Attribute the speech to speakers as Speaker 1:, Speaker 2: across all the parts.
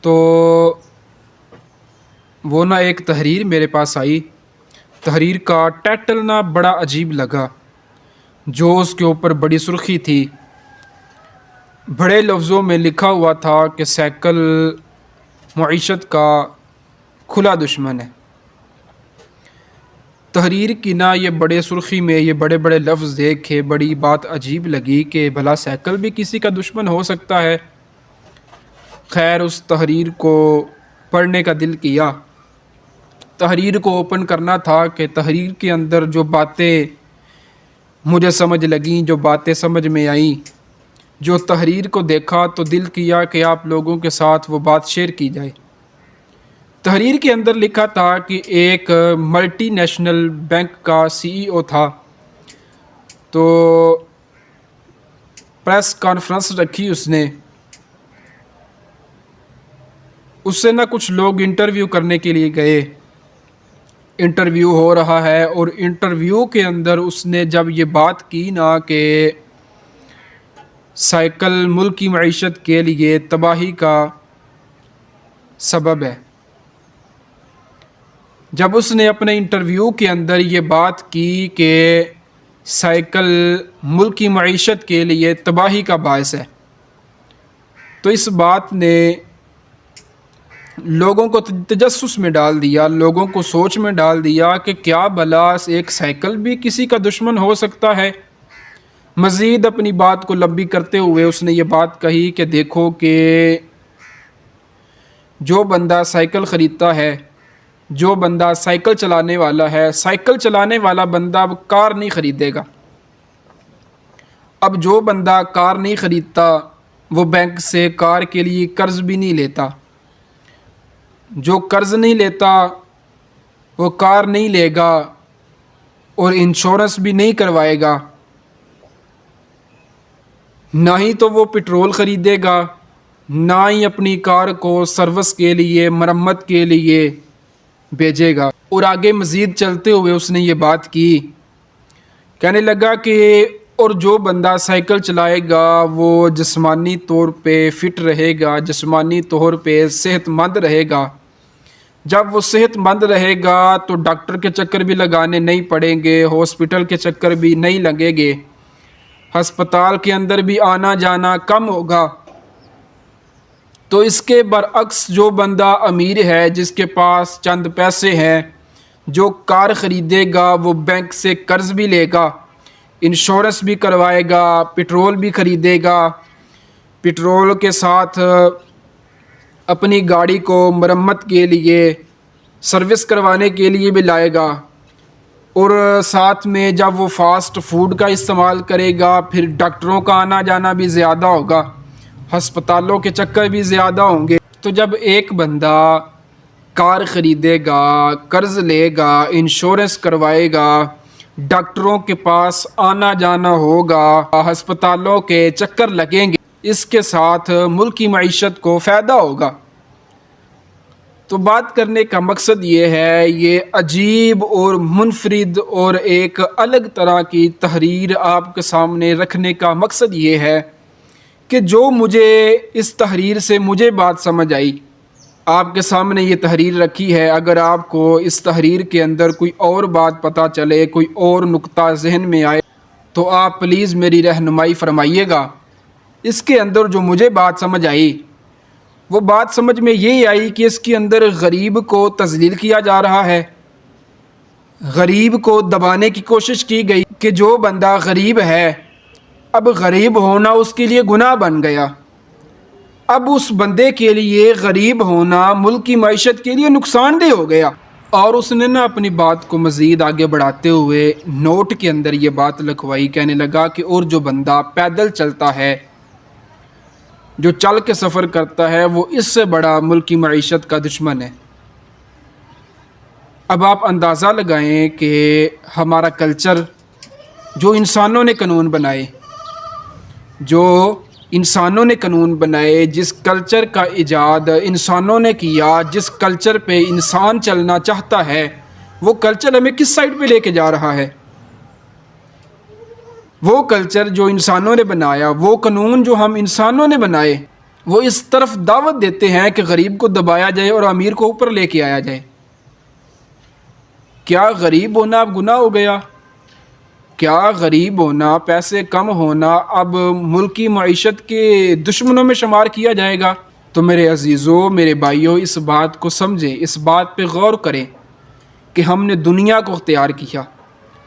Speaker 1: تو وہ نا ایک تحریر میرے پاس آئی. تحریر کا ٹائٹل نا بڑا عجیب لگا. جو اس کے اوپر بڑی سرخی تھی، بڑے لفظوں میں لکھا ہوا تھا کہ سائیکل معیشت کا کھلا دشمن ہے. تحریر کی نا یہ بڑے سرخی میں یہ بڑے بڑے لفظ دیکھے بڑی بات عجیب لگی کہ بھلا سائیکل بھی کسی کا دشمن ہو سکتا ہے. خیر اس تحریر کو پڑھنے کا دل کیا. تحریر کو اوپن کرنا تھا کہ تحریر کے اندر جو باتیں مجھے سمجھ لگیں، جو باتیں سمجھ میں آئیں، جو تحریر کو دیکھا تو دل کیا کہ آپ لوگوں کے ساتھ وہ بات شیئر کی جائے. تحریر کے اندر لکھا تھا کہ ایک ملٹی نیشنل بینک کا CEO تھا. تو پریس کانفرنس رکھی اس نے. اس سے نہ کچھ لوگ انٹرویو کرنے کے لیے گئے. انٹرویو ہو رہا ہے اور انٹرویو کے اندر اس نے جب یہ بات کی نا کہ سائیکل ملک کی معیشت کے لیے تباہی کا سبب ہے، جب اس نے اپنے انٹرویو کے اندر یہ بات کی کہ سائیکل ملک کی معیشت کے لیے تباہی کا باعث ہے، تو اس بات نے لوگوں کو تجسس میں ڈال دیا، لوگوں کو سوچ میں ڈال دیا کہ کیا بھلا ایک سائیکل بھی کسی کا دشمن ہو سکتا ہے. مزید اپنی بات کو لمبی کرتے ہوئے اس نے یہ بات کہی کہ دیکھو کہ جو بندہ سائیکل خریدتا ہے، جو بندہ سائیکل چلانے والا ہے، سائیکل چلانے والا بندہ اب کار نہیں خریدے گا. اب جو بندہ کار نہیں خریدتا وہ بینک سے کار کے لیے قرض بھی نہیں لیتا. جو قرض نہیں لیتا وہ کار نہیں لے گا اور انشورنس بھی نہیں کروائے گا. نہ ہی تو وہ پٹرول خریدے گا، نہ ہی اپنی کار کو سروس کے لیے مرمت کے لیے بھیجے گا. اور آگے مزید چلتے ہوئے اس نے یہ بات کی، کہنے لگا کہ اور جو بندہ سائیکل چلائے گا وہ جسمانی طور پہ فٹ رہے گا، جسمانی طور پہ صحت مند رہے گا. جب وہ صحت مند رہے گا تو ڈاکٹر کے چکر بھی لگانے نہیں پڑیں گے، ہاسپٹل کے چکر بھی نہیں لگیں گے، ہسپتال کے اندر بھی آنا جانا کم ہوگا. تو اس کے برعکس جو بندہ امیر ہے، جس کے پاس چند پیسے ہیں، جو کار خریدے گا وہ بینک سے قرض بھی لے گا، انشورنس بھی کروائے گا، پٹرول بھی خریدے گا، پٹرول کے ساتھ اپنی گاڑی کو مرمت کے لیے سروس کروانے کے لیے بھی لائے گا. اور ساتھ میں جب وہ فاسٹ فوڈ کا استعمال کرے گا پھر ڈاکٹروں کا آنا جانا بھی زیادہ ہوگا، ہسپتالوں کے چکر بھی زیادہ ہوں گے. تو جب ایک بندہ کار خریدے گا، قرض لے گا، انشورنس کروائے گا، ڈاکٹروں کے پاس آنا جانا ہوگا، ہسپتالوں کے چکر لگیں گے، اس کے ساتھ ملک کی معیشت کو فائدہ ہوگا. تو بات کرنے کا مقصد یہ ہے، یہ عجیب اور منفرد اور ایک الگ طرح کی تحریر آپ کے سامنے رکھنے کا مقصد یہ ہے کہ جو مجھے اس تحریر سے مجھے بات سمجھ آئی، آپ کے سامنے یہ تحریر رکھی ہے. اگر آپ کو اس تحریر کے اندر کوئی اور بات پتہ چلے، کوئی اور نقطہ ذہن میں آئے تو آپ پلیز میری رہنمائی فرمائیے گا. اس کے اندر جو مجھے بات سمجھ آئی، وہ بات سمجھ میں یہی آئی کہ اس کے اندر غریب کو تذلیل کیا جا رہا ہے، غریب کو دبانے کی کوشش کی گئی کہ جو بندہ غریب ہے، اب غریب ہونا اس کے لیے گناہ بن گیا. اب اس بندے کے لیے غریب ہونا ملک کی معیشت کے لیے نقصان دہ ہو گیا. اور اس نے نا اپنی بات کو مزید آگے بڑھاتے ہوئے نوٹ کے اندر یہ بات لکھوائی. کہنے لگا کہ اور جو بندہ پیدل چلتا ہے، جو چل کے سفر کرتا ہے، وہ اس سے بڑا ملک کی معیشت کا دشمن ہے. اب آپ اندازہ لگائیں کہ ہمارا کلچر، جو انسانوں نے قانون بنائے، جو انسانوں نے قانون بنائے، جس کلچر کا ایجاد انسانوں نے کیا، جس کلچر پہ انسان چلنا چاہتا ہے، وہ کلچر ہمیں کس سائڈ پہ لے کے جا رہا ہے؟ وہ کلچر جو انسانوں نے بنایا، وہ قانون جو ہم انسانوں نے بنائے، وہ اس طرف دعوت دیتے ہیں کہ غریب کو دبایا جائے اور امیر کو اوپر لے کے آیا جائے۔ کیا غریب ہونا اب گناہ ہو گیا؟ کیا غریب ہونا، پیسے کم ہونا اب ملکی معیشت کے دشمنوں میں شمار کیا جائے گا؟ تو میرے عزیزوں، میرے بھائیوں، اس بات کو سمجھیں، اس بات پہ غور کریں کہ ہم نے دنیا کو اختیار کیا،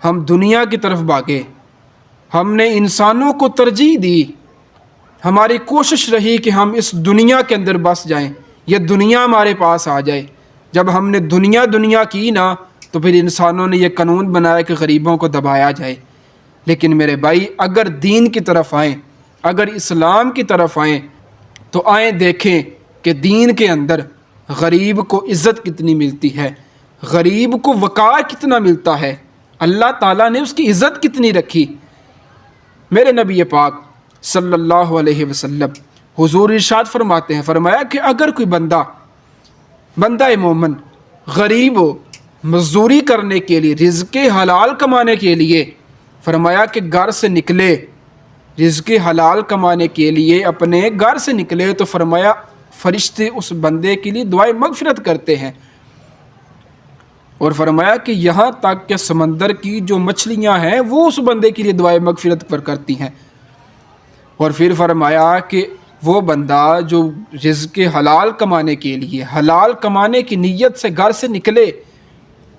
Speaker 1: ہم دنیا کی طرف بھاگے، ہم نے انسانوں کو ترجیح دی، ہماری کوشش رہی کہ ہم اس دنیا کے اندر بس جائیں، یہ دنیا ہمارے پاس آ جائے۔ جب ہم نے دنیا کی نا، تو پھر انسانوں نے یہ قانون بنایا کہ غریبوں کو دبایا جائے۔ لیکن میرے بھائی، اگر دین کی طرف آئیں، اگر اسلام کی طرف آئیں، تو آئیں دیکھیں کہ دین کے اندر غریب کو عزت کتنی ملتی ہے، غریب کو وقار کتنا ملتا ہے، اللہ تعالیٰ نے اس کی عزت کتنی رکھی۔ میرے نبی پاک صلی اللہ علیہ وسلم حضور ارشاد فرماتے ہیں، فرمایا کہ اگر کوئی بندہ مومن غریب ہو، مزدوری کرنے کے لیے، رزق حلال کمانے کے لیے، فرمایا کہ گھر سے نکلے، رزق حلال کمانے کے لیے اپنے گھر سے نکلے، تو فرمایا فرشتے اس بندے کے لیے دعائے مغفرت کرتے ہیں، اور فرمایا کہ یہاں تک کہ سمندر کی جو مچھلیاں ہیں وہ اس بندے کے لیے دعائے مغفرت پر کرتی ہیں۔ اور پھر فرمایا کہ وہ بندہ جو رزق حلال کمانے کے لیے، حلال کمانے کی نیت سے گھر سے نکلے،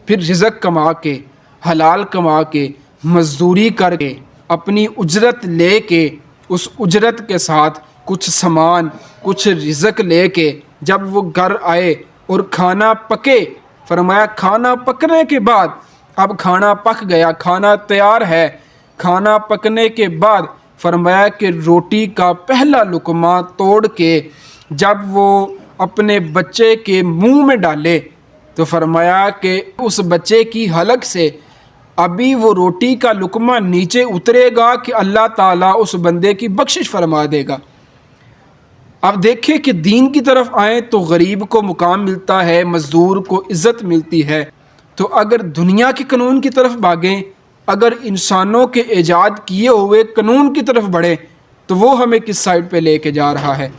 Speaker 1: پھر رزق کما کے، حلال کما کے، مزدوری کر کے، اپنی اجرت لے کے، اس اجرت کے ساتھ کچھ سامان، کچھ رزق لے کے جب وہ گھر آئے اور کھانا پکے، فرمایا کھانا پکنے کے بعد، اب کھانا پک گیا، کھانا تیار ہے، کھانا پکنے کے بعد فرمایا کہ روٹی کا پہلا لقمہ توڑ کے جب وہ اپنے بچے کے منہ میں ڈالے، تو فرمایا کہ اس بچے کی حلق سے ابھی وہ روٹی کا لقمہ نیچے اترے گا کہ اللہ تعالیٰ اس بندے کی بخشش فرما دے گا۔ اب دیکھیں کہ دین کی طرف آئیں تو غریب کو مقام ملتا ہے، مزدور کو عزت ملتی ہے۔ تو اگر دنیا کے قانون کی طرف بھاگیں، اگر انسانوں کے ایجاد کیے ہوئے قانون کی طرف بڑھیں، تو وہ ہمیں کس سائڈ پہ لے کے جا رہا ہے؟